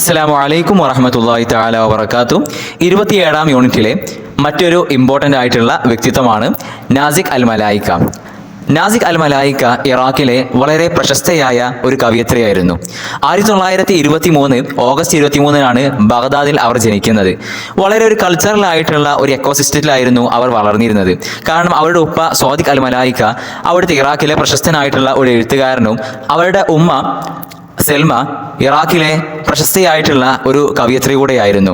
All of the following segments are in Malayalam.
അസ്സലാമു അലൈക്കും വറഹ്മത്തുള്ളാഹി തആല വബറകാതുഹു. 27-ാം യൂണിറ്റിലെ മറ്റൊരു ഇമ്പോർട്ടൻ്റ് ആയിട്ടുള്ള വ്യക്തിത്വമാണ് നാസിക് അൽ മലായിക്ക. നാസിക് അൽ മലായിക്ക ഇറാഖിലെ വളരെ പ്രശസ്തയായ ഒരു കവയിത്രിയായിരുന്നു. 1923 ഓഗസ്റ്റ് 23-നാണ് ബഗ്ദാദിൽ അവർ ജനിക്കുന്നത്. വളരെ ഒരു കൾച്ചറൽ ആയിട്ടുള്ള ഒരു എക്കോസിസ്റ്റത്തിലായിരുന്നു അവർ വളർന്നിരുന്നത്. കാരണം അവരുടെ ഉപ്പ സ്വാദിഖ് അൽ മലായിക്ക അവിടുത്തെ ഇറാഖിലെ പ്രശസ്തനായിട്ടുള്ള ഒരു എഴുത്തുകാരനും അവരുടെ ഉമ്മ സെൽമ ഇറാഖിലെ പ്രശസ്തയായിട്ടുള്ള ഒരു കവയിത്രി കൂടെയായിരുന്നു.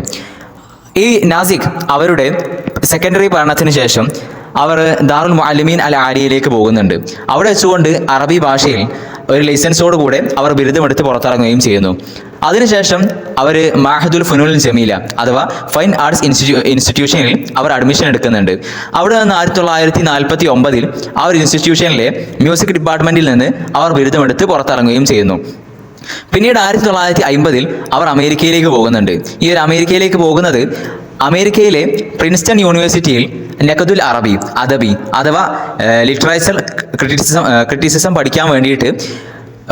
ഈ നാസിക് അവരുടെ സെക്കൻഡറി പഠനത്തിന് ശേഷം അവർ ദാറുൽ മുഅല്ലിമീൻ അൽ ആലിയയിലേക്ക് പോകുന്നുണ്ട്. അവിടെ വെച്ചുകൊണ്ട് അറബി ഭാഷയിൽ ഒരു ലൈസൻസോട് കൂടെ അവർ ബിരുദമെടുത്ത് പുറത്തിറങ്ങുകയും ചെയ്യുന്നു. അതിനുശേഷം അവർ മാഹദുൽ ഫുനൂൽ ജമീല അഥവാ ഫൈൻ ആർട്സ് ഇൻസ്റ്റിറ്റ്യൂഷനിൽ അവർ അഡ്മിഷൻ എടുക്കുന്നുണ്ട്. അവിടെ നിന്ന് 1949 ആ ഒരു ഇൻസ്റ്റിറ്റ്യൂഷനിലെ മ്യൂസിക് ഡിപ്പാർട്ട്മെന്റിൽ നിന്ന് അവർ ബിരുദമെടുത്ത് പുറത്തിറങ്ങുകയും ചെയ്യുന്നു. പിന്നീട് 1950 അവർ അമേരിക്കയിലേക്ക് പോകുന്നുണ്ട്. ഈ ഒരു അമേരിക്കയിലേക്ക് പോകുന്നത് അമേരിക്കയിലെ പ്രിൻസ്റ്റൺ യൂണിവേഴ്സിറ്റിയിൽ നഖദുൽ അറബി അദബി അഥവാ ലിറ്ററേച്ചർ ക്രിറ്റിസിസം പഠിക്കാൻ വേണ്ടിയിട്ട്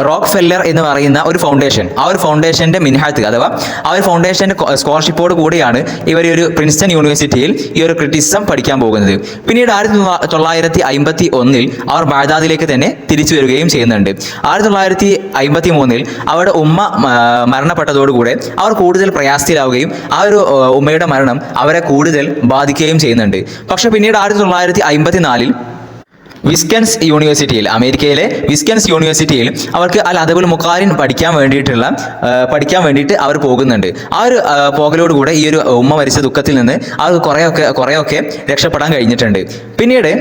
റോക്ക് ഫെല്ലർ എന്ന് പറയുന്ന ഒരു ഫൗണ്ടേഷൻ, ആ ഒരു ഫൗണ്ടേഷൻ്റെ മിൻഹാത്ത് അഥവാ ആ ഒരു ഫൗണ്ടേഷൻ്റെ സ്കോളർഷിപ്പോട് കൂടിയാണ് ഇവർ ഒരു പ്രിൻസ്റ്റൺ യൂണിവേഴ്സിറ്റിയിൽ ഈ ഒരു ക്രിറ്റിസിസം പഠിക്കാൻ പോകുന്നത്. പിന്നീട് 1951 അവർ ബാഗ്ദാദിലേക്ക് തന്നെ തിരിച്ചു വരികയും ചെയ്യുന്നുണ്ട്. 1953 അവരുടെ ഉമ്മ മരണപ്പെട്ടതോടുകൂടെ അവർ കൂടുതൽ പ്രയാസത്തിലാവുകയും ആ ഒരു ഉമ്മയുടെ മരണം അവരെ കൂടുതൽ ബാധിക്കുകയും ചെയ്യുന്നുണ്ട്. പക്ഷെ പിന്നീട് 1954 വിസ്കൻസ് യൂണിവേഴ്സിറ്റിയിൽ, അമേരിക്കയിലെ വിസ്കൻസ് യൂണിവേഴ്സിറ്റിയിൽ അവർക്ക് അൽ അദബുൽ മുഖാരിൻ പഠിക്കാൻ വേണ്ടിയിട്ട് അവർ പോകുന്നുണ്ട്. ആ ഒരു പോകലോടുകൂടെ ഈ ഒരു ഉമ്മ മരിച്ച ദുഃഖത്തിൽ നിന്ന് അവർക്ക് കുറേയൊക്കെ രക്ഷപ്പെടാൻ കഴിഞ്ഞിട്ടുണ്ട്. പിന്നീട്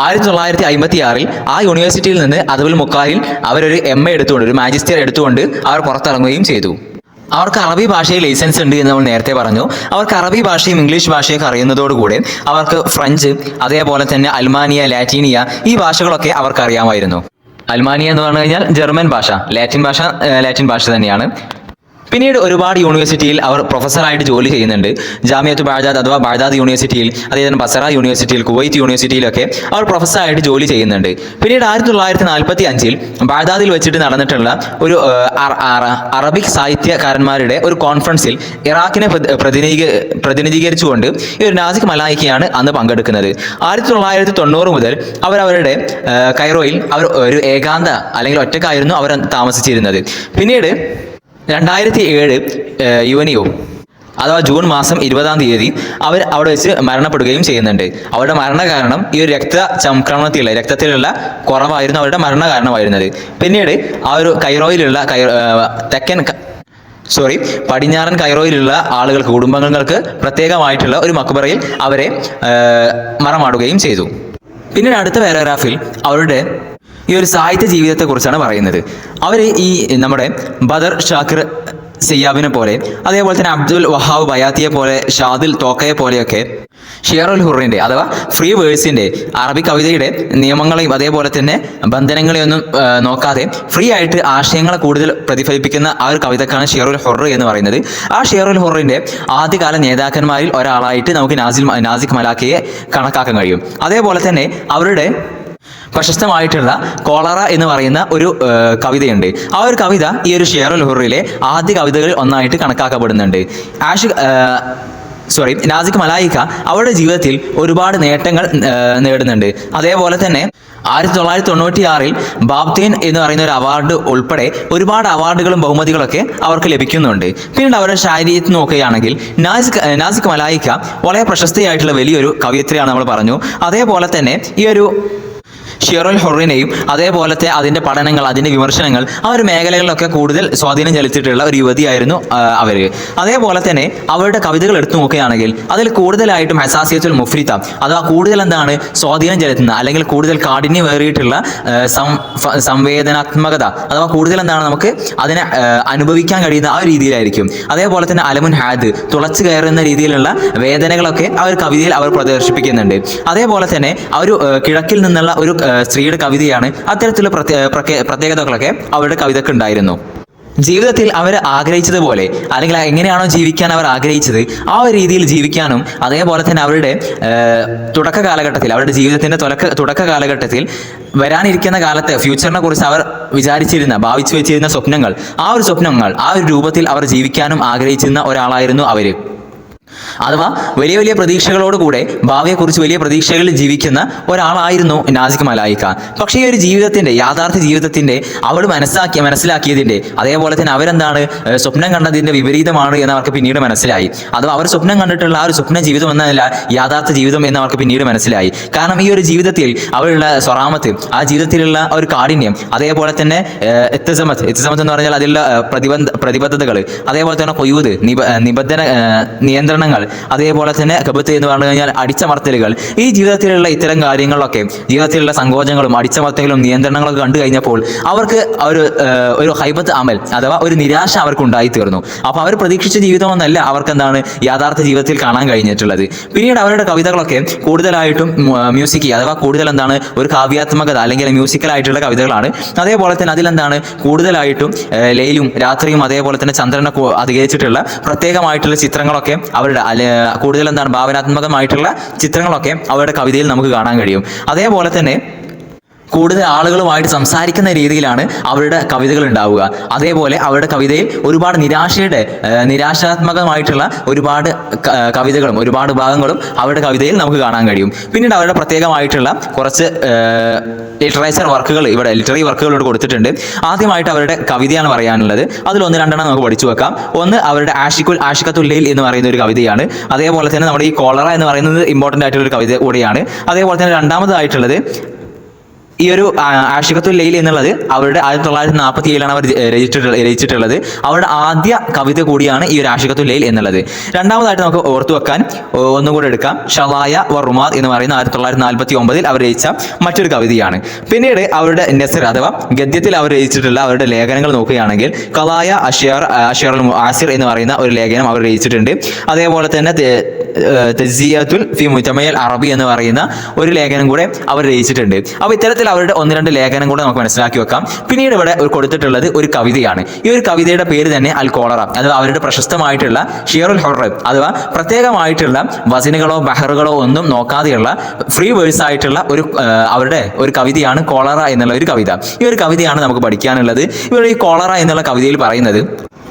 1956 ആ യൂണിവേഴ്സിറ്റിയിൽ നിന്ന് അദബുൽ മുഖാരിൻ അവരൊരു MA എടുത്തുകൊണ്ട്, ഒരു മാജിസ്റ്റർ എടുത്തുകൊണ്ട് അവർ പുറത്തിറങ്ങുകയും ചെയ്തു. അവർക്ക് അറബി ഭാഷയിൽ ലൈസൻസ് ഉണ്ട് എന്ന് നമ്മൾ നേരത്തെ പറഞ്ഞു. അവർക്ക് അറബി ഭാഷയും ഇംഗ്ലീഷ് ഭാഷയൊക്കെ അറിയുന്നതോടുകൂടെ അവർക്ക് ഫ്രഞ്ച്, അതേപോലെ തന്നെ അൽമാനിയ, ലാറ്റിനിയ ഈ ഭാഷകളൊക്കെ അവർക്ക് അറിയാമായിരുന്നു. അൽമാനിയ എന്ന് പറഞ്ഞു കഴിഞ്ഞാൽ ജർമ്മൻ ഭാഷ, ലാറ്റിൻ ഭാഷ തന്നെയാണ്. പിന്നീട് ഒരുപാട് യൂണിവേഴ്സിറ്റിയിൽ അവർ പ്രൊഫസറായിട്ട് ജോലി ചെയ്യുന്നുണ്ട്. ജാമിയത്ത് ബാഗ്ദാദ് അഥവാ ബാഗ്ദാദ് യൂണിവേഴ്സിറ്റിയിൽ, അതേപോലെ ബസറ യൂണിവേഴ്സിറ്റിയിൽ, കുവൈറ്റ് യൂണിവേഴ്സിറ്റിയിലൊക്കെ അവർ പ്രൊഫസറായിട്ട് ജോലി ചെയ്യുന്നുണ്ട്. പിന്നീട് 1945 ബാഗ്ദാദിൽ വെച്ചിട്ട് നടന്നിട്ടുള്ള ഒരു അറബിക് സാഹിത്യകാരന്മാരുടെ ഒരു കോൺഫറൻസിൽ ഇറാഖിനെ പ്രതിനിധീകരിച്ചുകൊണ്ട് ഈ ഒരു നാസിക് മലായിക്കയാണ് അന്ന് പങ്കെടുക്കുന്നത്. 1990 മുതൽ അവരുടെ കൈറോയിൽ അവർ ഒരു ഏകാന്ത അല്ലെങ്കിൽ ഒറ്റക്കായിരുന്നു അവർ താമസിച്ചിരുന്നത്. പിന്നീട് 2007 യുവനിയോ അഥവാ ജൂൺ മാസം 20-ാം തീയതി അവർ അവിടെ വെച്ച് മരണപ്പെടുകയും ചെയ്യുന്നുണ്ട്. അവരുടെ മരണ കാരണം ഈ ഒരു രക്തത്തിലുള്ള കുറവായിരുന്നു അവരുടെ മരണ കാരണമായിരുന്നത്. പിന്നീട് ആ ഒരു പടിഞ്ഞാറൻ കൈറോയിലുള്ള ആളുകൾക്ക്, കുടുംബങ്ങൾക്ക് പ്രത്യേകമായിട്ടുള്ള ഒരു മക്ബറയിൽ അവരെ മറമാടുകയും ചെയ്തു. പിന്നീട് അടുത്ത പാരഗ്രാഫിൽ അവരുടെ ഈ ഒരു സാഹിത്യ ജീവിതത്തെക്കുറിച്ചാണ് പറയുന്നത്. അവർ ഈ നമ്മുടെ ബദർ ഷാക്കിർ സയ്യാബിനെ പോലെ, അതേപോലെ തന്നെ അബ്ദുൽ വഹാബ് ബയാത്തിയെ പോലെ, ഷാദിൽ തോക്കയെ പോലെയൊക്കെ ഷിയറുൽ ഹുറിൻ്റെ അഥവാ ഫ്രീ വേഴ്സിൻ്റെ അറബി കവിതയുടെ നിയമങ്ങളെയും അതേപോലെ തന്നെ ബന്ധനങ്ങളെയൊന്നും നോക്കാതെ ഫ്രീ ആയിട്ട് ആശയങ്ങളെ കൂടുതൽ പ്രതിഫലിപ്പിക്കുന്ന ആ ഒരു കവിതക്കാണ് ഷിയറുൽ ഹുർ എന്ന് പറയുന്നത്. ആ ഷിയറുൽ ഹുറിൻ്റെ ആദ്യകാല നേതാക്കന്മാരിൽ ഒരാളായിട്ട് നമുക്ക് നാസിക് മലായിക്കയെ കണക്കാക്കാൻ കഴിയും. അതേപോലെ തന്നെ അവരുടെ പ്രശസ്തമായിട്ടുള്ള കോളറ എന്ന് പറയുന്ന ഒരു കവിതയുണ്ട്. ആ ഒരു കവിത ഈ ഒരു ഷിയറുൽ ഹുറിലെ ആദ്യ കവിതകളിൽ ഒന്നായിട്ട് കണക്കാക്കപ്പെടുന്നുണ്ട്. നാസിക് മലായിക്ക അവരുടെ ജീവിതത്തിൽ ഒരുപാട് നേട്ടങ്ങൾ നേടുന്നുണ്ട്. അതേപോലെ തന്നെ 1996 ബാബ്തീൻ എന്ന് പറയുന്ന ഒരു അവാർഡ് ഉൾപ്പെടെ ഒരുപാട് അവാർഡുകളും ബഹുമതികളൊക്കെ അവർക്ക് ലഭിക്കുന്നുണ്ട്. പിന്നീട് അവരുടെ ശാരീരികത്തിൽ നോക്കുകയാണെങ്കിൽ നാസിക് മലായിക്ക വളരെ പ്രശസ്തയായിട്ടുള്ള വലിയൊരു കവയിത്രിയാണ് നമ്മൾ പറഞ്ഞു. അതേപോലെ തന്നെ ഈ ഒരു ഷിയറുൽ ഹുറിനെയും അതേപോലത്തെ അതിൻ്റെ പഠനങ്ങൾ, അതിൻ്റെ വിമർശനങ്ങൾ, ആ ഒരു മേഖലകളിലൊക്കെ കൂടുതൽ സ്വാധീനം ചെലുത്തിയിട്ടുള്ള ഒരു യുവതിയായിരുന്നു അവർ. അതേപോലെ തന്നെ അവരുടെ കവിതകൾ എടുത്തു നോക്കുകയാണെങ്കിൽ അതിൽ കൂടുതലായിട്ടും ഹസാസിയത്തുൽ മുഫ്രിത്ത അഥവാ കൂടുതൽ എന്താണ് സ്വാധീനം ചെലുത്തുന്ന അല്ലെങ്കിൽ കൂടുതൽ കാഠിന്യമേറിയിട്ടുള്ള സംവേദനാത്മകത അഥവാ കൂടുതൽ എന്താണ് നമുക്ക് അതിനെ അനുഭവിക്കാൻ കഴിയുന്ന ആ ഒരു രീതിയിലായിരിക്കും. അതേപോലെ തന്നെ അലമുൻ ഹാദ് തുളച്ചു കയറുന്ന രീതിയിലുള്ള വേദനകളൊക്കെ ആ ഒരു കവിതയിൽ അവർ പ്രദർശിപ്പിക്കുന്നുണ്ട്. അതേപോലെ തന്നെ ആ ഒരു കിഴക്കിൽ നിന്നുള്ള ഒരു സ്ത്രീയുടെ കവിതയാണ്. അത്തരത്തിലുള്ള പ്രത്യേകതകളൊക്കെ അവരുടെ കവിതയ്ക്ക് ഉണ്ടായിരുന്നു. ജീവിതത്തിൽ അവർ ആഗ്രഹിച്ചതുപോലെ അല്ലെങ്കിൽ എങ്ങനെയാണോ ജീവിക്കാൻ അവർ ആഗ്രഹിച്ചത് ആ ഒരു രീതിയിൽ ജീവിക്കാനും അതേപോലെ തന്നെ അവരുടെ തുടക്ക കാലഘട്ടത്തിൽ അവരുടെ ജീവിതത്തിന്റെ തുടക്ക കാലഘട്ടത്തിൽ വരാനിരിക്കുന്ന കാലത്തെ ഫ്യൂച്ചറിനെ കുറിച്ച് അവർ ഭാവിച്ചു വെച്ചിരുന്ന സ്വപ്നങ്ങൾ ആ ഒരു രൂപത്തിൽ അവർ ജീവിക്കാനും ആഗ്രഹിച്ചിരുന്ന ഒരാളായിരുന്നു അവര്. അഥവാ വലിയ വലിയ പ്രതീക്ഷകളോടുകൂടെ ഭാവിയെക്കുറിച്ച് വലിയ പ്രതീക്ഷകളിൽ ജീവിക്കുന്ന ഒരാളായിരുന്നു നാസിക് മലായിക്ക. പക്ഷേ ഈ ഒരു യാഥാർത്ഥ്യ ജീവിതത്തിന്റെ അവൾ മനസ്സിലാക്കിയതിന്റെ അതേപോലെ തന്നെ അവരെന്താണ് സ്വപ്നം കണ്ടതിന്റെ വിപരീതമാണ് എന്ന് അവർക്ക് പിന്നീട് മനസ്സിലായി. അഥവാ അവർ സ്വപ്നം കണ്ടിട്ടുള്ള ആ ഒരു സ്വപ്ന ജീവിതം എന്നല്ല യാഥാർത്ഥ്യ ജീവിതം എന്ന് അവർക്ക് പിന്നീട് മനസ്സിലായി. കാരണം ഈ ഒരു ജീവിതത്തിൽ അവളുള്ള സ്വറാമത്ത്, ആ ജീവിതത്തിലുള്ള ഒരു കാഠിന്യം, അതേപോലെ തന്നെ എത്തസമത്ത് എന്ന് പറഞ്ഞാൽ അതിലുള്ള പ്രതിബദ്ധതകൾ, അതേപോലെ തന്നെ കൊയ്യൂത് നിയന്ത്രണങ്ങൾ, അതേപോലെ തന്നെ കബത്ത് എന്ന് പറഞ്ഞു കഴിഞ്ഞാൽ അടിച്ചമർത്തലുകൾ, ഈ ജീവിതത്തിലുള്ള ഇത്തരം കാര്യങ്ങളൊക്കെ, ജീവിതത്തിലുള്ള സങ്കോചങ്ങളും അടിച്ചമർത്തലും നിയന്ത്രണങ്ങളൊക്കെ കണ്ടു കഴിഞ്ഞപ്പോൾ അവർക്ക് ഒരു ഹൈബത്ത് അമൽ അഥവാ ഒരു നിരാശ അവർക്ക് ഉണ്ടായി തീർന്നു. അപ്പൊ അവർ പ്രതീക്ഷിച്ച ജീവിതമൊന്നല്ല അവർക്ക് എന്താണ് യാഥാർത്ഥ ജീവിതത്തിൽ കാണാൻ കഴിഞ്ഞിട്ടുള്ളത്. പിന്നീട് അവരുടെ കവിതകളൊക്കെ കൂടുതലായിട്ടും മ്യൂസിക് അഥവാ കൂടുതൽ എന്താണ് ഒരു കാവ്യാത്മകത അല്ലെങ്കിൽ മ്യൂസിക്കലായിട്ടുള്ള കവിതകളാണ്. അതേപോലെ തന്നെ അതിലെന്താണ് കൂടുതലായിട്ടും ലൈലും രാത്രിയും അതേപോലെ തന്നെ ചന്ദ്രനെ അധികരിച്ചിട്ടുള്ള പ്രത്യേകമായിട്ടുള്ള ചിത്രങ്ങളൊക്കെ അവരുടെ കൂടുതൽ എന്താണ് ഭാവനാത്മകമായിട്ടുള്ള ചിത്രങ്ങളൊക്കെ അവരുടെ കവിതയിൽ നമുക്ക് കാണാൻ കഴിയും. അതേപോലെ തന്നെ കൂടുതൽ ആളുകളുമായിട്ട് സംസാരിക്കുന്ന രീതിയിലാണ് അവരുടെ കവിതകൾ ഉണ്ടാവുക. അതേപോലെ അവരുടെ കവിതയിൽ ഒരുപാട് നിരാശാത്മകമായിട്ടുള്ള ഒരുപാട് കവിതകളും ഒരുപാട് ഭാഗങ്ങളും അവരുടെ കവിതയിൽ നമുക്ക് കാണാൻ കഴിയും. പിന്നീട് അവരുടെ പ്രത്യേകമായിട്ടുള്ള കുറച്ച് ലിറ്റററി വർക്കുകൾ ഇവിടെ കൊടുത്തിട്ടുണ്ട്. ആദ്യമായിട്ട് അവരുടെ കവിതയാണ് പറയാനുള്ളത്. അതിൽ ഒന്ന് രണ്ടെണ്ണം നമുക്ക് പഠിച്ചു വെക്കാം. ഒന്ന് അവരുടെ ആഷിഖത്തുൽ ലൈൽ എന്ന് പറയുന്ന ഒരു കവിതയാണ്. അതേപോലെ തന്നെ നമ്മുടെ ഈ കോളറ എന്ന് പറയുന്നത് ഇമ്പോർട്ടൻ്റ് ആയിട്ടുള്ള ഒരു കവിത കൂടിയാണ്. അതേപോലെ തന്നെ രണ്ടാമതായിട്ടുള്ളത് ഈ ഒരു ആഷിഖത്തുൽ ലൈൽ എന്നുള്ളത് അവരുടെ 1947 അവർ രചിച്ചിട്ടുള്ളത്. അവരുടെ ആദ്യ കവിത കൂടിയാണ് ഈ ഒരു ആഷിഖത്തുൽ ലൈൽ എന്നുള്ളത്. രണ്ടാമതായിട്ട് നമുക്ക് ഓർത്തു വെക്കാൻ ഒന്നുകൂടെ എടുക്കാം. ഷവായ വ റുമാദ് എന്ന് പറയുന്ന 1949 അവർ രചിച്ച മറ്റൊരു കവിതയാണ്. പിന്നീട് അവരുടെ നെസർ അഥവാ ഗദ്യത്തിൽ അവർ രചിച്ചിട്ടുള്ള അവരുടെ ലേഖനങ്ങൾ നോക്കുകയാണെങ്കിൽ ഖലായ അഷ്യാറുൽ ആസിർ എന്ന് പറയുന്ന ഒരു ലേഖനം അവർ രചിച്ചിട്ടുണ്ട്. അതേപോലെ തന്നെ തസ്ജിയത്തുൽ ഫി മുജമൽ അറബി എന്ന് പറയുന്ന ഒരു ലേഖനം കൂടെ അവർ രചിച്ചിട്ടുണ്ട്. അപ്പോൾ ഇത്തരത്തിൽ അവരുടെ ഒന്ന് രണ്ട് ലേഖനം കൂടെ നമുക്ക് മനസ്സിലാക്കി വെക്കാം. പിന്നീട് ഇവിടെ കൊടുത്തിട്ടുള്ളത് ഒരു കവിതയാണ്. ഈ ഒരു കവിതയുടെ പേര് തന്നെ അൽ കോളറ അഥവാ അവരുടെ പ്രശസ്തമായിട്ടുള്ള ഷിയറുൽ ഹുർർ അഥവാ പ്രത്യേകമായിട്ടുള്ള വസനുകളോ ബഹറുകളോ ഒന്നും നോക്കാതെയുള്ള ഫ്രീ വേഴ്സ് ആയിട്ടുള്ള അവരുടെ ഒരു കവിതയാണ് കോളറ എന്നുള്ള ഒരു കവിത. ഈ ഒരു കവിതയാണ് നമുക്ക് പഠിക്കാനുള്ളത്. ഇവരുടെ ഈ കോളറ എന്നുള്ള കവിതയിൽ പറയുന്നത്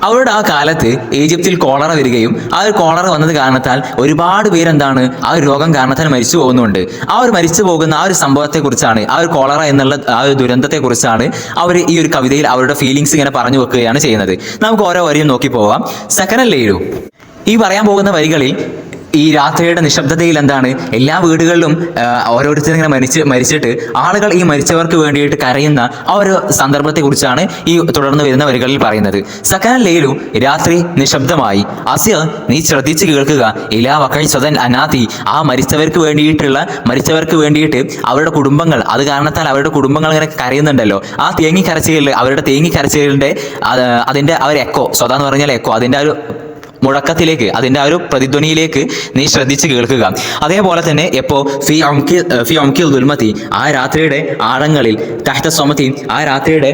അവരുടെ ആ കാലത്ത് ഈജിപ്തിൽ കോളറ വരികയും ആ ഒരു കോളറ വന്നത് കാരണത്താൽ ഒരുപാട് പേരെന്താണ് ആ ഒരു രോഗം കാരണത്താൽ മരിച്ചു പോകുന്നുണ്ട്. ആ ഒരു മരിച്ചു പോകുന്ന ആ ഒരു സംഭവത്തെക്കുറിച്ചാണ്, ആ ഒരു കോളറ എന്നുള്ള ആ ഒരു ദുരന്തത്തെക്കുറിച്ചാണ് അവർ ഈ ഒരു കവിതയിൽ അവരുടെ ഫീലിങ്സ് ഇങ്ങനെ പറഞ്ഞു വെക്കുകയാണ് ചെയ്യുന്നത്. നമുക്ക് ഓരോ വരിയും നോക്കി പോവാം. സെക്കൻഡ് ഈ പറയാൻ പോകുന്ന വരികളിൽ ഈ രാത്രിയുടെ നിശബ്ദതയിൽ എന്താണ് എല്ലാ വീടുകളിലും ഓരോരുത്തരും ഇങ്ങനെ മരിച്ചിട്ട് ആളുകൾ ഈ മരിച്ചവർക്ക് വേണ്ടിയിട്ട് കരയുന്ന ആ ഒരു സന്ദർഭത്തെ കുറിച്ചാണ് ഈ തുടർന്ന് വരുന്ന വരികളിൽ പറയുന്നത്. സക്കന ലേലു രാത്രി നിശബ്ദമായി അസിയ നീ ശ്രദ്ധിച്ച് കേൾക്കുക ഇലാ വക്കൈ സ്വതൻ അനാഥി ആ മരിച്ചവർക്ക് വേണ്ടിയിട്ട് അവരുടെ കുടുംബങ്ങൾ അത് കാരണത്താൽ അവരുടെ കുടുംബങ്ങൾ ഇങ്ങനെ കരയുന്നുണ്ടല്ലോ. ആ അവരുടെ തേങ്ങിക്കരച്ചിലിന്റെ അതിന്റെ ആ ഒരു എക്കോ സ്വത എന്ന് പറഞ്ഞാൽ എക്കോ അതിന്റെ ആ ഒരു മുഴക്കത്തിലേക്ക് അതിൻ്റെ ആ ഒരു പ്രതിധ്വനിയിലേക്ക് നീ ശ്രദ്ധിച്ച് കേൾക്കുക. അതേപോലെ തന്നെ ഫി ഒംകിൽ ദുൽമതി ആ രാത്രിയുടെ ആഴങ്ങളിൽ തഹ്ത സ്വമതി ആ രാത്രിയുടെ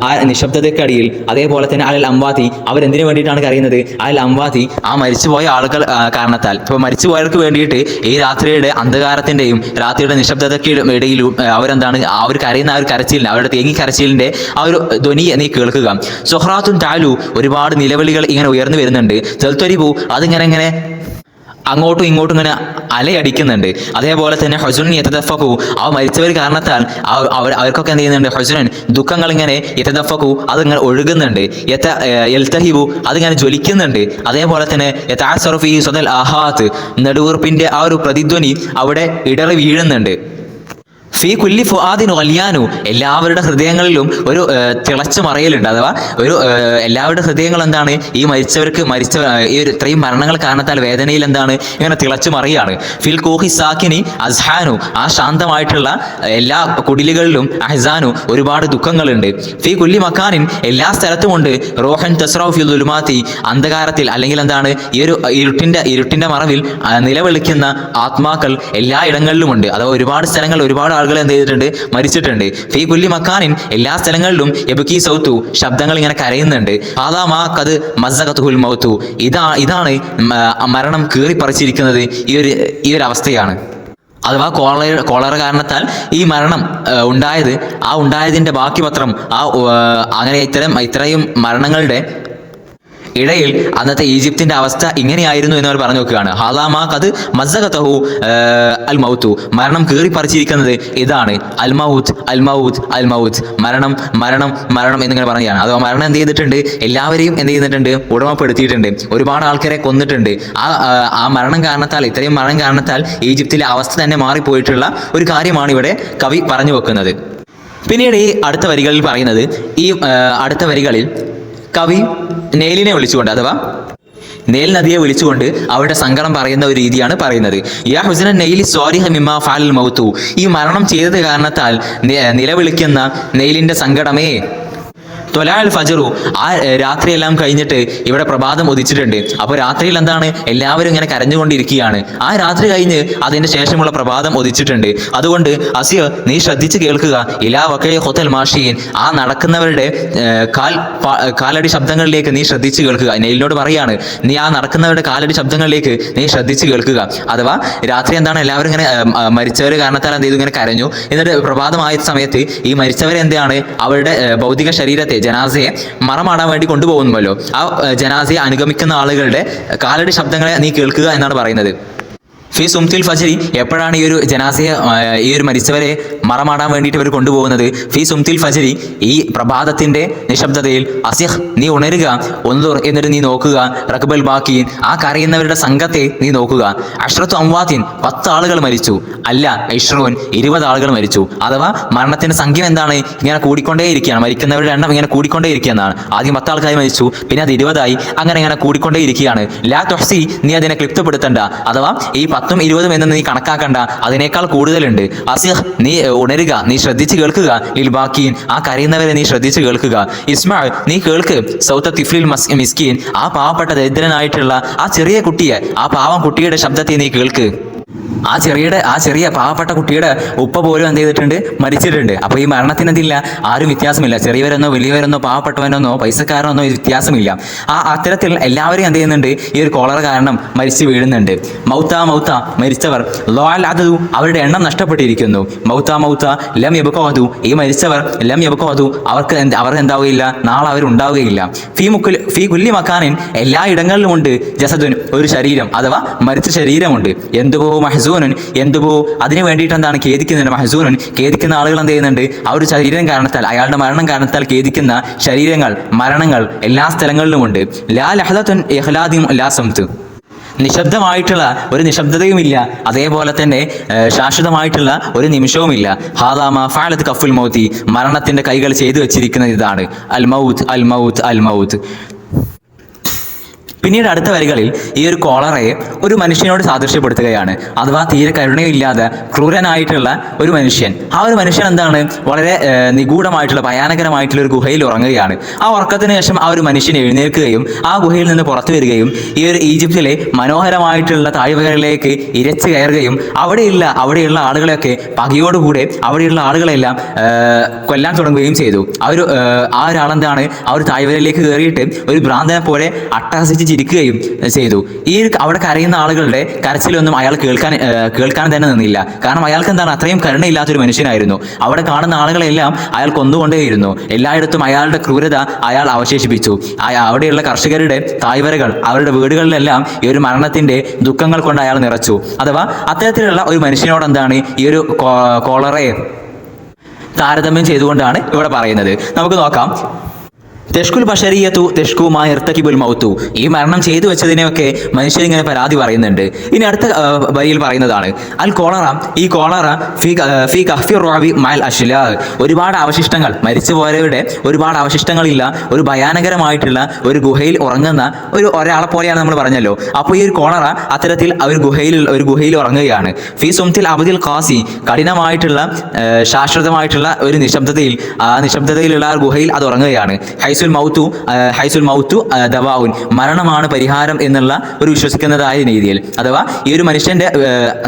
ആ നിശബ്ദതയ്ക്കടിയിൽ അതേപോലെ തന്നെ അൽ അംവാതി അവരെന്തിനു വേണ്ടിയിട്ടാണ് കരയുന്നത്? അൽ അംവാതി ആ മരിച്ചുപോയ ആളുകൾ കാരണത്താൽ. ഇപ്പോൾ മരിച്ചുപോയവർക്ക് വേണ്ടിയിട്ട് ഈ രാത്രിയുടെ അന്ധകാരത്തിൻ്റെയും രാത്രിയുടെ നിശബ്ദതയ്ക്ക് ഇടയിലും അവരെന്താണ് അവർ കരയുന്ന ആ ഒരു കരച്ചിലിന് അവരുടെ തേങ്ങി കരച്ചിലിൻ്റെ ആ ഒരു ധ്വനി നീ കേൾക്കുക. സൊഹ്റാത്തുൻ താലു ഒരുപാട് നിലവിളികൾ ഇങ്ങനെ ഉയർന്നു വരുന്നുണ്ട്. ജൽത്വരിബു അതിങ്ങനെ അങ്ങോട്ടും ഇങ്ങോട്ടും ഇങ്ങനെ അലയടിക്കുന്നുണ്ട്. അതേപോലെ തന്നെ ഹുസ്നുൻ യതദഫഖു ആ മരിച്ചവർ കാരണത്താൽ അവർക്കൊക്കെ എന്ത് ചെയ്യുന്നുണ്ട്? ഹുസ്നുൻ ദുഃഖങ്ങൾ ഇങ്ങനെ യതദഫഖു അതിങ്ങനെ ഒഴുകുന്നുണ്ട്. യൽതഹിബു അതിങ്ങനെ ജ്വലിക്കുന്നുണ്ട്. അതേപോലെ തന്നെ യതഅസ്സറു ഫീ സദൽ ആഹാത്ത് നെടുവീർപ്പിന്റെ ആ ഒരു പ്രതിധ്വനി അവിടെ ഇടറി വീഴുന്നുണ്ട്. ഫീ കുല്ലി ഫുആദിൻ ഗലിയാനു എല്ലാവരുടെ ഹൃദയങ്ങളിലും ഒരു തിളച്ചു മറയലുണ്ട്. അഥവാ എല്ലാവരുടെ ഹൃദയങ്ങൾ എന്താണ് ഈ ഈ ഒരു ഇത്രയും മരണങ്ങൾ കാരണത്താൽ വേദനയിൽ എന്താണ് ഇങ്ങനെ തിളച്ചു മറിയാണ്. ഫിൽ കൂഹി സാക്കിനി അസ്ഹാനു ആ ശാന്തമായിട്ടുള്ള എല്ലാ കുടിലുകളിലും അഹ്സാനു ഒരുപാട് ദുഃഖങ്ങളുണ്ട്. ഫീ കുല്ലി മക്കാനിൻ എല്ലാ സ്ഥലത്തുമുണ്ട്. റോഹൻ തസ്റൗ ഫിൽ ദുൽമാതി അന്ധകാരത്തിൽ അല്ലെങ്കിൽ എന്താണ് ഈ ഒരു ഇരുട്ടിന്റെ മറവിൽ നിലവിളിക്കുന്ന ആത്മാക്കൾ എല്ലാ ഇടങ്ങളിലുമുണ്ട്. അഥവാ ഒരുപാട് സ്ഥലങ്ങൾ ഒരുപാട് ആളുകൾ ആളുകൾ എന്ത് ചെയ്തിട്ടുണ്ട്, മരിച്ചിട്ടുണ്ട്. ഫീ കുല്ലി മക്കാനിൻ, എല്ലാ സ്ഥലങ്ങളിലും യബ്കി സൗത്തു, ശബ്ദങ്ങൾ ഇങ്ങനെ കരയുന്നുണ്ട്. ഹാദാ മാ ഖദ് മസ്സഖതുൽ മൗതു, ഇതാണ് മരണം കീറിപ്പറിച്ചിരിക്കുന്നത്. ഈ ഒരു അവസ്ഥയാണ്. അഥവാ കോളറ കാരണത്താൽ ഈ മരണം ഉണ്ടായതിന്റെ ബാക്കി പത്രം അങ്ങനെ ഇത്രയും മരണങ്ങളുടെ ഇടയിൽ അന്നത്തെ ഈജിപ്തിന്റെ അവസ്ഥ ഇങ്ങനെയായിരുന്നു എന്ന് അവർ പറഞ്ഞു നോക്കുകയാണ്. ഹാലാമാ അത് മസ്സഖതഹു അൽ മൗതു, മരണം കീറിപ്പറിച്ചിരിക്കുന്നത് ഇതാണ്. അൽ മൗത്ത് അൽ മൗത്ത് അൽ മൗത്ത്, മരണം മരണം മരണം എന്നിങ്ങനെ പറയുകയാണ്. അഥവാ മരണം എന്ത് ചെയ്തിട്ടുണ്ട്, എല്ലാവരെയും എന്ത് ചെയ്തിട്ടുണ്ട്, ഉടമപ്പെടുത്തിയിട്ടുണ്ട്. ഒരുപാട് ആൾക്കാരെ കൊന്നിട്ടുണ്ട്. ആ മരണം കാരണത്താൽ, ഇത്രയും മരണം കാരണത്താൽ ഈജിപ്തിലെ അവസ്ഥ തന്നെ മാറിപ്പോയിട്ടുള്ള ഒരു കാര്യമാണ് ഇവിടെ കവി പറഞ്ഞു വെക്കുന്നത്. പിന്നീട് ഈ അടുത്ത വരികളിൽ പറയുന്നത്, ഈ അടുത്ത വരികളിൽ കവി നെയിലിനെ വിളിച്ചുകൊണ്ട്, അഥവാ നെയിൽ നദിയെ വിളിച്ചുകൊണ്ട് അവരുടെ സങ്കടം പറയുന്ന ഒരു രീതിയാണ് പറയുന്നത്. യാ ഹുസ്ന നെയിലി സ്വാരിഹ മിമ്മാ ഫഅൽ മൗതു, ഈ മരണം ചെയ്തത് കാരണത്താൽ നിലവിളിക്കുന്ന നെയിലിന്റെ സങ്കടമേ. തൊലാൽ ഫജറു, ആ രാത്രിയെല്ലാം കഴിഞ്ഞിട്ട് ഇവിടെ പ്രഭാതം ഉദിച്ചിട്ടുണ്ട്. അപ്പോൾ രാത്രിയിൽ എന്താണ്, എല്ലാവരും ഇങ്ങനെ കരഞ്ഞുകൊണ്ടിരിക്കുകയാണ്. ആ രാത്രി കഴിഞ്ഞ് അതിന് ശേഷമുള്ള പ്രഭാതം ഉദിച്ചിട്ടുണ്ട്. അതുകൊണ്ട് അസിയ, നീ ശ്രദ്ധിച്ച് കേൾക്കുക. ഇലാ വക്കയ ഹൊത്തൽ മാഷീൻ, ആ നടക്കുന്നവരുടെ കാലടി ശബ്ദങ്ങളിലേക്ക് നീ ശ്രദ്ധിച്ച് കേൾക്കുക. നെയിലിനോട് പറയാണ്, നീ ആ നടക്കുന്നവരുടെ കാലടി ശബ്ദങ്ങളിലേക്ക് നീ ശ്രദ്ധിച്ച് കേൾക്കുക. അഥവാ രാത്രി എന്താണ്, എല്ലാവരും ഇങ്ങനെ മരിച്ചവർ കാരണത്താൽ എന്ത് ചെയ്തു, ഇങ്ങനെ കരഞ്ഞു. എന്നിട്ട് പ്രഭാതമായ സമയത്ത് ഈ മരിച്ചവരെ എന്താണ്, അവരുടെ ഭൗതിക ശരീരത്തെ, ജനാസയെ മറമാടാൻ വേണ്ടി കൊണ്ടുപോകുന്നുവല്ലോ, ആ ജനാസയെ അനുഗമിക്കുന്ന ആളുകളുടെ കാലടി ശബ്ദങ്ങളെ നീ കേൾക്കുക എന്നാണ് പറയുന്നത്. ഫി സുംതിൽ ഫജ്രി, എപ്പോഴാണ് ഈ ഒരു ജനാസയെ, ഈ ഒരു മരിച്ചവരെ മറമാടാൻ വേണ്ടിയിട്ട് ഇവർ കൊണ്ടുപോകുന്നത്? ഫി സുംതിൽ ഫജ്രി, ഈ പ്രഭാതത്തിന്റെ നിശബ്ദതയിൽ. അസിഹ്, നീ ഉണരുക. ഒന്നുർ, എന്നിട്ട് നീ നോക്കുക. റക്ബൽ ബാക്കിൻ, ആ കരയുന്നവരുടെ സംഘത്തെ നീ നോക്കുക. അഷ്റത്തു അംവാത്തിൻ, 10 ആളുകൾ മരിച്ചു. അല്ല, ഇഷ്റൂൻ, 20 ആളുകൾ മരിച്ചു. അഥവാ മരണത്തിന്റെ സംഖ്യ എന്താണ്, ഇങ്ങനെ കൂടിക്കൊണ്ടേയിരിക്കുകയാണ്. മരിക്കുന്നവരുടെ എണ്ണം ഇങ്ങനെ കൂടിക്കൊണ്ടേയിരിക്കുകയെന്നാണ്. ആദ്യം 10 ആൾക്കാർ മരിച്ചു, പിന്നെ അത് 20 അങ്ങനെ കൂടിക്കൊണ്ടേയിരിക്കുകയാണ്. ലാ തുഹ്സി, നീ അതിനെ ക്ലിപ്തപ്പെടുത്തണ്ട. അഥവാ ഈ 10ഉം 20ഉം എന്ന് നീ കണക്കാക്കണ്ട, അതിനേക്കാൾ കൂടുതലുണ്ട്. അസിഹ്, നീ ഉണരുക, നീ ശ്രദ്ധിച്ച് കേൾക്കുക. ലിൽ ബാക്കീൻ, ആ കരയുന്നവരെ നീ ശ്രദ്ധിച്ച് കേൾക്കുക. ഇസ്മാ, നീ കേൾക്ക്. സൗത്ത തിഫ്ലിൽ മിസ്കീൻ, ആ പാവപ്പെട്ട ദരിദ്രനായിട്ടുള്ള ആ ചെറിയ കുട്ടിയെ, ആ പാവം കുട്ടിയുടെ ശബ്ദത്തെ നീ കേൾക്ക്. ആ ചെറിയ പാവപ്പെട്ട കുട്ടിയുടെ ഉപ്പ പോലും എന്ത് ചെയ്തിട്ടുണ്ട്, മരിച്ചിട്ടുണ്ട്. അപ്പോൾ ഈ മരണത്തിന് എന്തില്ല, ആരും വ്യത്യാസമില്ല. ചെറിയവരെന്നോ വലിയവരെന്നോ പാവപ്പെട്ടവനെന്നോ പൈസക്കാരനെന്നോ വ്യത്യാസമില്ല. അത്തരത്തിൽ എല്ലാവരും എന്ത് ചെയ്യുന്നുണ്ട്, ഈ ഒരു കോളറ കാരണം മരിച്ചു വീഴുന്നുണ്ട്. മൗത്ത മരിച്ചവർ, ലോൽ അതു, അവരുടെ എണ്ണം നഷ്ടപ്പെട്ടിരിക്കുന്നു. മൗത്ത ലം യബ്ഖഅതു, ഈ മരിച്ചവർ ലം യബ്ഖഅതു, അവർ എന്താവുകയില്ല, നാളെ അവരുണ്ടാവുകയില്ല. ഫീ കുല്ലി മക്കാനിൻ, എല്ലാ ഇടങ്ങളിലും ഉണ്ട്. ജസദുൻ, ഒരു ശരീരം, അഥവാ മരിച്ച ശരീരമുണ്ട്. എന്തുപോ മഹസൂനൻ, എന്തുപോ അതിന് വേണ്ടിയിട്ട് എന്താണ് ഖേദിക്കുന്നുണ്ട്. മഹസൂനൻ, ഖേദിക്കുന്ന ആളുകൾ എന്ത് ചെയ്യുന്നുണ്ട്, ആ ഒരു ശരീരം കാരണത്താൽ, അയാളുടെ മരണം കാരണത്താൽ ഖേദിക്കുന്ന ശരീരങ്ങൾ, മരണങ്ങൾ എല്ലാ സ്ഥലങ്ങളിലുമുണ്ട്. ലാ ലഹദത്തുൻ ഇഖ്ലാദിൻ ലാ സംത്, നിശബ്ദമായിട്ടുള്ള ഒരു നിശബ്ദതയുമില്ല, അതേപോലെ തന്നെ ശാശ്വതമായിട്ടുള്ള ഒരു നിമിഷവുമില്ല. ഹാദാമ ഫഅലത് കഫുൽ മൗതി, മരണത്തിന്റെ കൈകൾ ചെയ്തു വെച്ചിരിക്കുന്നത് ഇതാണ്. അൽ മൗത്ത് അൽ മൗത്ത് അൽ മൗത്ത്. പിന്നീട് അടുത്ത വരികളിൽ ഈ ഒരു കോളറയെ ഒരു മനുഷ്യനോട് സാദൃശ്യപ്പെടുത്തുകയാണ്. അഥവാ തീരെ കരുണയില്ലാതെ ക്രൂരനായിട്ടുള്ള ഒരു മനുഷ്യൻ. ആ ഒരു മനുഷ്യൻ എന്താണ്, വളരെ നിഗൂഢമായിട്ടുള്ള ഭയാനകരമായിട്ടുള്ള ഒരു ഗുഹയിൽ ഉറങ്ങുകയാണ്. ആ ഉറക്കത്തിന് ശേഷം ആ ഒരു മനുഷ്യൻ എഴുന്നേൽക്കുകയും ആ ഗുഹയിൽ നിന്ന് പുറത്തു വരികയും ഈ ഒരു ഈജിപ്തിലെ മനോഹരമായിട്ടുള്ള താഴ്വരകളിലേക്ക് ഇരച്ചു കയറുകയും അവിടെയുള്ള ആളുകളെയൊക്കെ പകയോടുകൂടെ അവിടെയുള്ള ആളുകളെല്ലാം കൊല്ലാൻ തുടങ്ങുകയും ചെയ്തു. ആ ഒരാളെന്താണ്, ആ ഒരു താഴ്വരയിലേക്ക് കയറിയിട്ട് ഒരു ഭ്രാന്തനെ പോലെ അട്ടഹസിച്ച് ചിരിക്കുകയും ചെയ്തു. ഈ അവിടെ കരയുന്ന ആളുകളുടെ കരച്ചിലൊന്നും അയാൾ കേൾക്കാൻ തന്നെ നിന്നില്ല. കാരണം അയാൾക്ക് എന്താണ്, അത്രയും കരുണയില്ലാത്തൊരു മനുഷ്യനായിരുന്നു. അവിടെ കാണുന്ന ആളുകളെല്ലാം അയാൾ കൊന്നുകൊണ്ടേയിരുന്നു. എല്ലായിടത്തും അയാളുടെ ക്രൂരത അയാൾ അവശേഷിപ്പിച്ചു. അവിടെയുള്ള കർഷകരുടെ താഴ്വരകൾ, അവരുടെ വീടുകളിലെല്ലാം ഈ ഒരു മരണത്തിന്റെ ദുഃഖങ്ങൾ കൊണ്ട് അയാൾ നിറച്ചു. അഥവാ അത്തരത്തിലുള്ള ഒരു മനുഷ്യനോട് എന്താണ് ഈ ഒരു കോളറയെ താരതമ്യം ചെയ്തുകൊണ്ടാണ് ഇവിടെ പറയുന്നത്. നമുക്ക് നോക്കാം. തെഷ്കുൽ ബഷരിയത്തു തെഷ്കു മാ ഇർതകിബുൽ മൗതു, ഈ മരണം ചെയ്തു വെച്ചതിനെയൊക്കെ മനുഷ്യൻ ഇങ്ങനെ പരാതി പറയുന്നുണ്ട്. ഇനി അടുത്ത വരിയിൽ പറയുന്നതാണ് അൽ കോളറ, ഈ കോളറ ഫീ കഹ്ഫി റുഅബി മഅൽ അശ്ലാ, ഒരുപാട് അവശിഷ്ടങ്ങൾ, മരിച്ചുപോയവരുടെ ഒരുപാട് അവശിഷ്ടങ്ങളില്ല ഒരു ഭയാനകരമായിട്ടുള്ള ഒരു ഗുഹയിൽ ഉറങ്ങുന്ന ഒരാളെ പോലെയാണ് നമ്മൾ പറഞ്ഞല്ലോ. അപ്പോൾ ഈ ഒരു കോളറ അത്തരത്തിൽ ഒരു ഗുഹയിൽ ഉറങ്ങുകയാണ്. ഫീ സുംതിൽ അബ്ദിൽ ഖാസി, കഠിനമായിട്ടുള്ള ശാശ്വതമായിട്ടുള്ള ഒരു നിശബ്ദതയിൽ, ആ നിശബ്ദതയിലുള്ള ഗുഹയിൽ അത് ഉറങ്ങുകയാണ്. ഹൈസുൽ മൗത്തു ദവാഉൻ, മരണമാണ് പരിഹാരം എന്നുള്ള ഒരു വിശ്വസിക്കുന്നതായ രീതിയിൽ. അഥവാ ഈ ഒരു മനുഷ്യന്റെ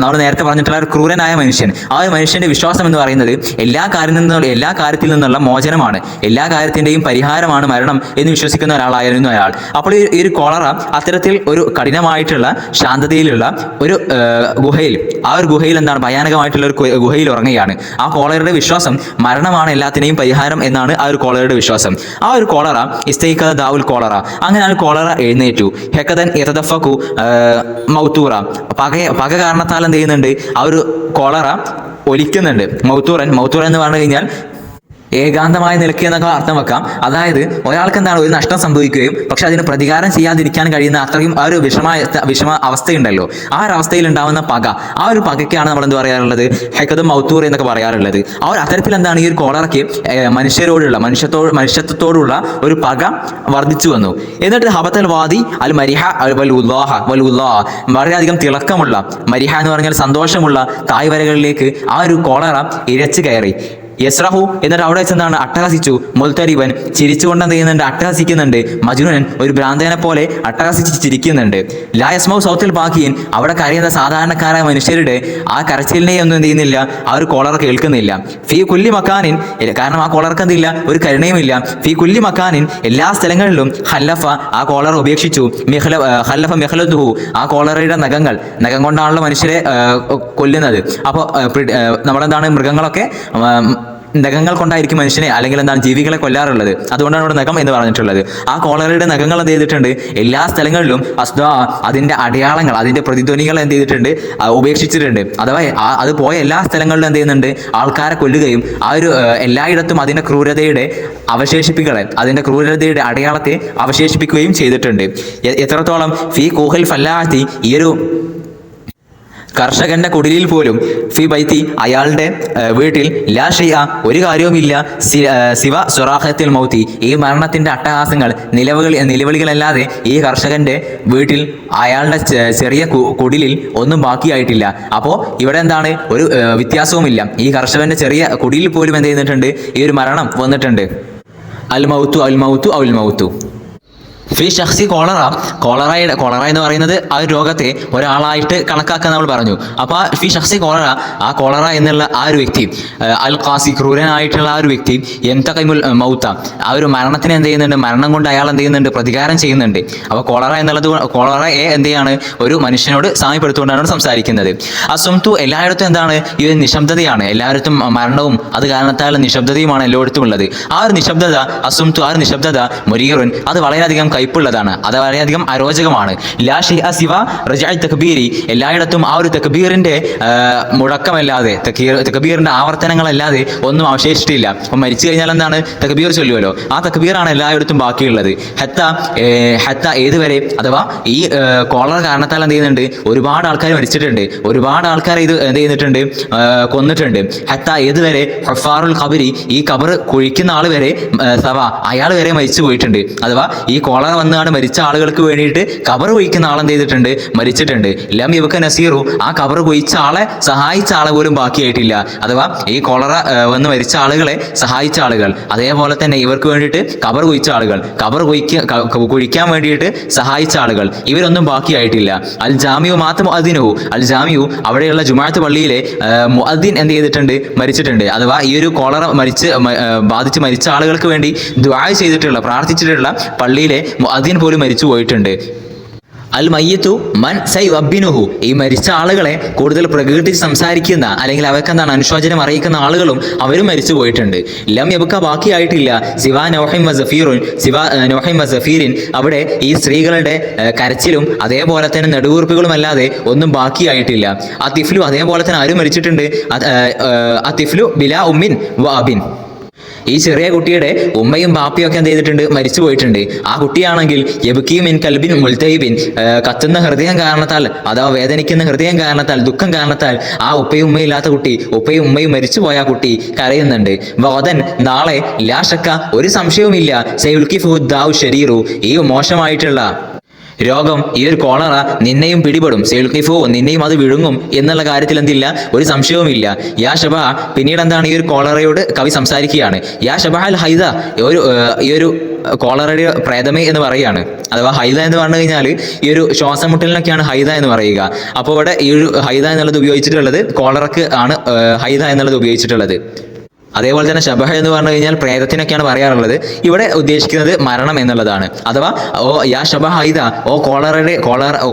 നമ്മൾ നേരത്തെ പറഞ്ഞിട്ടുള്ള ഒരു ക്രൂരനായ മനുഷ്യൻ, ആ ഒരു മനുഷ്യന്റെ വിശ്വാസം എന്ന് പറയുന്നത് എല്ലാ കാര്യത്തിൽ നിന്നുള്ള മോചനമാണ്, എല്ലാ കാര്യത്തിന്റെയും പരിഹാരമാണ് മരണം എന്ന് വിശ്വസിക്കുന്ന ഒരാളായിരുന്നു അയാൾ. അപ്പോൾ ഈ ഒരു കോളറ അത്തരത്തിൽ ഒരു കഠിനമായിട്ടുള്ള ശാന്തതയിലുള്ള ഒരു ഗുഹയിൽ, ആ ഒരു ഗുഹയിൽ എന്താണ് ഭയാനകമായിട്ടുള്ള ഒരു ഗുഹയിൽ ഉറങ്ങുകയാണ്. ആ കോളറയുടെ വിശ്വാസം മരണമാണ് എല്ലാത്തിനെയും പരിഹാരം എന്നാണ് ആ ഒരു കോളറയുടെ വിശ്വാസം. ആ ഒരു കോളറ ഇസ്തൈഖദ ദാഉൽ കോളറ, അങ്ങനെ ആ ഒരു എഴുന്നേറ്റു. ഹെക്കദൻ യതദഫഖു മൗത്തൂറ, പക കാരണത്താൽ എന്ത് ചെയ്യുന്നുണ്ട്, ആ ഒരു കോളറ ഒലിക്കുന്നുണ്ട്. മൗത്തൂറൻ എന്ന് പറഞ്ഞു കഴിഞ്ഞാൽ ഏകാന്തമായ നിലയ്ക്ക് എന്നൊക്കെ അർത്ഥം വെക്കാം. അതായത് ഒരാൾക്ക് എന്താണ് ഒരു നഷ്ടം സംഭവിക്കുകയും പക്ഷെ അതിന് പ്രതികാരം ചെയ്യാതിരിക്കാൻ കഴിയുന്ന അത്രയും ആ ഒരു വിഷമ അവസ്ഥയുണ്ടല്ലോ, ആ ഒരു അവസ്ഥയിൽ ഉണ്ടാവുന്ന പക, ആ ഒരു പകയ്ക്കാണ് നമ്മൾ എന്ത് പറയാറുള്ളത്, ഹെക്കദും മൗത്തൂർ എന്നൊക്കെ പറയാറുള്ളത്. ആ ഒരു അത്തരത്തിൽ എന്താണ് ഈ ഒരു കോളറയ്ക്ക് മനുഷ്യത്വത്തോടുള്ള ഒരു പക വർദ്ധിച്ചു വന്നു. എന്നിട്ട് ഹബത്തൽ വാദി അൽ മരിഹ വളരെയധികം തിളക്കമുള്ള, മരിഹ എന്ന് പറഞ്ഞാൽ സന്തോഷമുള്ള തായ്വരകളിലേക്ക് ആ ഒരു കോളറ ഇരച്ചു കയറി. യസ്രഹു, എന്നിട്ട് അവിടെ വെച്ചെന്താണ് അട്ടഹസിച്ചു. മുൽത്തരിബൻ, ചിരിച്ചുകൊണ്ട് എന്ത് ചെയ്യുന്നുണ്ട്, അട്ടഹസിക്കുന്നുണ്ട്. മജ്നുനൻ, ഒരു ഭ്രാന്തനെ പോലെ അട്ടഹസിച്ച് ചിരിക്കുന്നുണ്ട്. ലായസ്മൗ സൗത്തിൽ ബാക്കിയൻ, അവിടെ കരയുന്ന സാധാരണക്കാരായ മനുഷ്യരുടെ ആ കരച്ചിലിനെ ഒന്നും എന്ത് ചെയ്യുന്നില്ല, ആ ഒരു കോളർ കേൾക്കുന്നില്ല. ഫീ കുല്ലി മക്കാനിൻ, കാരണം ആ കോളർക്ക് എന്തില്ല, ഒരു കരുണയുമില്ല. ഫീ കുല്ലി മക്കാനിൻ, എല്ലാ സ്ഥലങ്ങളിലും ഹല്ലഫ, ആ കോളർ ഉപേക്ഷിച്ചു. ഹല്ലഫ മെഹ്ലദുഹു, ആ കോളറയുടെ നഖം കൊണ്ടാണല്ലോ മനുഷ്യരെ കൊല്ലുന്നത്. അപ്പോൾ നമ്മളെന്താണ് മൃഗങ്ങളൊക്കെ നഖങ്ങൾ കൊണ്ടായിരിക്കും മനുഷ്യനെ അല്ലെങ്കിൽ എന്താണ് ജീവികളെ കൊല്ലാറുള്ളത്. അതുകൊണ്ടാണ് ഇവിടെ നഖം എന്ന് പറഞ്ഞിട്ടുള്ളത്. ആ കോളറയുടെ നഖങ്ങൾ എന്ത് ചെയ്തിട്ടുണ്ട്, എല്ലാ സ്ഥലങ്ങളിലും അതിന്റെ അടയാളങ്ങൾ, അതിന്റെ പ്രതിധ്വനികൾ എന്ത് ചെയ്തിട്ടുണ്ട്, ഉപേക്ഷിച്ചിട്ടുണ്ട്. അഥവാ അത് പോയ എല്ലാ സ്ഥലങ്ങളിലും എന്ത് ചെയ്യുന്നുണ്ട്, ആൾക്കാരെ കൊല്ലുകയും ആ ഒരു എല്ലായിടത്തും അതിന്റെ ക്രൂരതയുടെ അടയാളത്തെ അവശേഷിപ്പിക്കുകയും ചെയ്തിട്ടുണ്ട്. എത്രത്തോളം ഫീ കൂഹൽ ഫല്ലാത്തി, ഈ ഒരു കർഷകന്റെ കുടിലിൽ പോലും, ഫി ബൈത്തി, അയാളുടെ വീട്ടിൽ, ലാ ഷൈഅ, ഒരു കാര്യവുമില്ല, സിവ സുറാഖത്തിൽ മൗത്തി, ഈ മരണത്തിന്റെ അട്ടഹാസങ്ങൾ, നിലവിളികളല്ലാതെ ഈ കർഷകന്റെ വീട്ടിൽ, അയാളുടെ ചെറിയ കുടിലിൽ ഒന്നും ബാക്കിയായിട്ടില്ല. അപ്പോൾ ഇവിടെ എന്താണ്, ഒരു വ്യത്യാസവുമില്ല. ഈ കർഷകന്റെ ചെറിയ കുടിലിൽ പോലും എന്ത് ചെയ്യുന്നിട്ടുണ്ട്, ഈ ഒരു മരണം വന്നിട്ടുണ്ട്. അൽ മൗത്തു ഫി ഷഖ്സി കോളറ എന്ന് പറയുന്നത് ആ ഒരു രോഗത്തെ ഒരാളായിട്ട് കണക്കാക്കാൻ നമ്മൾ പറഞ്ഞു. അപ്പോൾ ഫി ഷഖ്സി ആ കോളറ എന്നുള്ള ആ ഒരു വ്യക്തി, അൽ ഖാസി, ക്രൂരനായിട്ടുള്ള ആ ഒരു വ്യക്തി, യംതഖിമുൽ മൗത്ത, ആ ഒരു മരണത്തിന് എന്ത് ചെയ്യുന്നുണ്ട്, മരണം കൊണ്ട് അയാൾ എന്ത് ചെയ്യുന്നുണ്ട്, പ്രതികാരം ചെയ്യുന്നുണ്ട്. അപ്പോൾ കോളറയെ എന്ത് ചെയ്യാണ്, ഒരു മനുഷ്യനോട് സാമ്യപ്പെടുത്തുകൊണ്ടാണ് സംസാരിക്കുന്നത്. അസുംതു, എല്ലായിടത്തും എന്താണ്, ഈ ഒരു നിശബ്ദതയാണ്, എല്ലായിടത്തും മരണവും അത് കാരണത്താൽ നിശബ്ദതയുമാണ് എല്ലായിടത്തും ഉള്ളത്. ആ ഒരു നിശബ്ദത, അസുംതു, ആ ഒരു നിശബ്ദത, മുരീറുൻ, അത് വളരെയധികം കൈപ്പുള്ളതാണ്, അത് വളരെയധികം അരോചകമാണ്. ലാ ഷൈഅ സിവ റജഅ തക്ബീരി, എല്ലായിടത്തും ആ ഒരു തക്ബീറിന്റെ മുഴക്കമല്ലാതെ, തക്ബീറിന്റെ ആവർത്തനങ്ങളല്ലാതെ ഒന്നും അവശേഷിച്ചിട്ടില്ല. അപ്പം മരിച്ചു കഴിഞ്ഞാൽ എന്താണ്, തക്ബീർ ചൊല്ലുമല്ലോ, ആ തക്ബീറാണ് എല്ലായിടത്തും ബാക്കിയുള്ളത്. ഹത്ത ഏതുവരെ, അഥവാ ഈ കോളറ കാരണത്താൽ എന്ത് ചെയ്യുന്നുണ്ട്, ഒരുപാട് ആൾക്കാർ മരിച്ചിട്ടുണ്ട്, ഒരുപാട് ആൾക്കാരെ ഇത് എന്ത് ചെയ്തിട്ടുണ്ട്, കൊന്നിട്ടുണ്ട്. ഹത്ത ഏതുവരെ, ഹഫാറുൽ ഖബരി, ഈ ഖബർ കുഴിക്കുന്ന ആൾ വരെ, അയാൾ വരെ മരിച്ചു പോയിട്ടുണ്ട്. അഥവാ ഈ കോളറ വന്നാണ് മരിച്ച ആളുകൾക്ക് വേണ്ടിയിട്ട് ഖബർ കുഴിക്കുന്ന ആളെന്ത് ചെയ്തിട്ടുണ്ട്, മരിച്ചിട്ടുണ്ട്. ലം യബ്ക നസീറു, ആ ഖബർ കുഴിച്ച ആളെ സഹായിച്ച ആളെ പോലും ബാക്കിയായിട്ടില്ല. അഥവാ ഈ കോളറ വന്ന് മരിച്ച ആളുകളെ സഹായിച്ച ആളുകൾ, അതേപോലെ തന്നെ ഇവർക്ക് വേണ്ടിയിട്ട് ഖബർ കുഴിച്ച ആളുകൾ, കുഴിക്കാൻ വേണ്ടിയിട്ട് സഹായിച്ച ആളുകൾ, ഇവരൊന്നും ബാക്കിയായിട്ടില്ല. അൽ ജാമിയു മാത്ത മുഅദ്ദിനു, അൽ ജാമിയു, അവിടെയുള്ള ജുമാഅത്ത് പള്ളിയിലെ മുഅദ്ദിൻ എന്ത് ചെയ്തിട്ടുണ്ട്, മരിച്ചിട്ടുണ്ട്. അഥവാ ഈ ഒരു കോളറ ബാധിച്ച് മരിച്ച ആളുകൾക്ക് വേണ്ടി ദുആ ചെയ്തിട്ടുള്ള, പ്രാർത്ഥിച്ചിട്ടുള്ള പള്ളിയിലെ മുഅദ്ദിൻ പോലും മരിച്ചു പോയിട്ടുണ്ട്. അൽ മയ്യത്തു മൻ സൈവബ്ബിനുഹു, ഈ മരിച്ച ആളുകളെ കൂടുതൽ പ്രകീർത്തിച്ച് സംസാരിക്കുന്ന അല്ലെങ്കിൽ അവർക്ക് എന്താണ് അനുശോചനം അറിയിക്കുന്ന ആളുകളും അവരും മരിച്ചു പോയിട്ടുണ്ട്. ലം യബ്ക, ബാക്കിയായിട്ടില്ല, സിവാ നൗഹിം വ സഫീരിൻ, അവിടെ ഈ സ്ത്രീകളുടെ കരച്ചിലും അതേപോലെ തന്നെ നെടുവീർപ്പുകളും അല്ലാതെ ഒന്നും ബാക്കിയായിട്ടില്ല. അതിഫ്ലു, അതേപോലെ തന്നെ ആരും മരിച്ചിട്ടുണ്ട്, അതിഫ്ലു ബിലാ ഉമ്മിൻ വ അബിൻ, ഈ ചെറിയ കുട്ടിയുടെ ഉമ്മയും ബാപ്പയും ഒക്കെ എന്ത് ചെയ്തിട്ടുണ്ട്, മരിച്ചു പോയിട്ടുണ്ട്. ആ കുട്ടിയാണെങ്കിൽ യബ്കീമിൻ കൽബിൻ മുൽതഹിബിൻ, കത്തുന്ന ഹൃദയം കാരണത്താൽ, അഥവാ വേദനിക്കുന്ന ഹൃദയം കാരണത്താൽ, ദുഃഖം കാരണത്താൽ ആ ഉപ്പയും ഉമ്മയും ഇല്ലാത്ത കുട്ടി, ഉപ്പയും ഉമ്മയും മരിച്ചുപോയ ആ കുട്ടി കരയുന്നുണ്ട്. വദൻ, നാളെ, ലാ ശക്ക, ഒരു സംശയവുമില്ല, സയുൽഖിഫു ദാഉ ശരീറു, ഈ മോശമായിട്ടുള്ള രോഗം, ഈ ഒരു കോളറ നിന്നെയും പിടിപെടും, സെൽഖിഫു നിന്നെയും അത് വിഴുങ്ങും എന്നുള്ള കാര്യത്തിൽ എന്തില്ല, ഒരു സംശയവുമില്ല. യാ ഷബ, പിന്നീട് എന്താണ് ഈ ഒരു കോളറയോട് കവി സംസാരിക്കുകയാണ്. യാ ഷബ അൽ ഹൈദ, ഈ ഒരു കോളറയുടെ പ്രേതമേ എന്ന് പറയുകയാണ്. അഥവാ ഹൈദ എന്ന് പറഞ്ഞു കഴിഞ്ഞാൽ ഈ ഒരു ശ്വാസം മുട്ടലിനൊക്കെയാണ് ഹൈദ എന്ന് പറയുക. അപ്പോൾ ഇവിടെ ഈ ഒരു ഹൈദ എന്നുള്ളത് ഉപയോഗിച്ചിട്ടുള്ളത് കോളറക്ക് ആണ് ഹൈദ എന്നുള്ളത് ഉപയോഗിച്ചിട്ടുള്ളത്. അതേപോലെ തന്നെ ശബഹ എന്ന് പറഞ്ഞു കഴിഞ്ഞാൽ പ്രേതത്തിനൊക്കെയാണ് പറയാറുള്ളത്. ഇവിടെ ഉദ്ദേശിക്കുന്നത് മരണം എന്നുള്ളതാണ്. അഥവാ ഓ യാ ശബ ഹൈദ, ഓ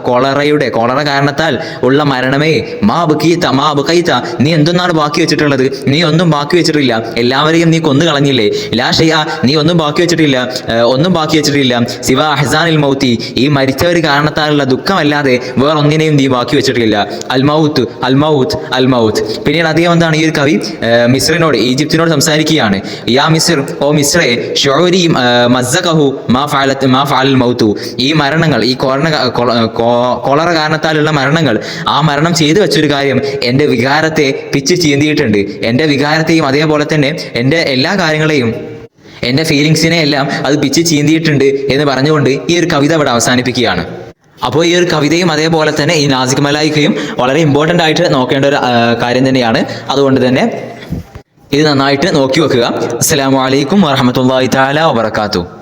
കോളറ കാരണത്താൽ ഉള്ള മരണമേ, മാ ബുക്കൈത, നീ എന്തൊന്നാണ് ബാക്കി വെച്ചിട്ടുള്ളത്? നീ ഒന്നും ബാക്കി വെച്ചിട്ടില്ല, എല്ലാവരെയും നീ കൊന്നു കളഞ്ഞില്ലേ. ലാ ഷൈഅ, നീ ഒന്നും ബാക്കി വെച്ചിട്ടില്ല. സിവ അഹ്സാനിൽ മൗത്തി, ഈ മരിച്ചവർ കാരണത്താലുള്ള ദുഃഖമല്ലാതെ വേറൊന്നിനെയും നീ ബാക്കി വെച്ചിട്ടില്ല. അൽ മൗത്ത്. പിന്നീട് അധികം എന്താണ് ഈ ഒരു കവി മിസ്രിനോട്, ഈജിപ്തിനോട് സംസാരിക്കുകയാണ്. യാ മിസ്ർ, ഓ മിസ്രേ, ഷുഊരി മസ്സഖഹു മാ ഫഅലൽ മൗതു, ഈ മരണങ്ങൾ, ഈ കോളറ കാരണത്താലുള്ള മരണങ്ങൾ, ആ മരണം ചെയ്തു വെച്ചൊരു കാര്യം എൻ്റെ വികാരത്തെ പിച്ച് ചീന്തിയിട്ടുണ്ട്. എൻ്റെ വികാരത്തെയും അതേപോലെ തന്നെ എൻ്റെ എല്ലാ കാര്യങ്ങളെയും, എൻ്റെ ഫീലിങ്സിനെ എല്ലാം അത് പിച്ച് ചീന്തിയിട്ടുണ്ട് എന്ന് പറഞ്ഞുകൊണ്ട് ഈ ഒരു കവിത ഇവിടെ അവസാനിപ്പിക്കുകയാണ്. അപ്പോൾ ഈ ഒരു കവിതയും അതേപോലെ തന്നെ ഈ നാസിക് മലായിക്കയും വളരെ ഇമ്പോർട്ടൻ്റ് ആയിട്ട് നോക്കേണ്ട ഒരു കാര്യം തന്നെയാണ്. അതുകൊണ്ട് തന്നെ ഇത് നന്നായിട്ട് നോക്കി വെക്കുക. അസ്സലാമു അലൈക്കും വറഹ്മത്തുള്ളാഹി തആല വബറകാതുഹു.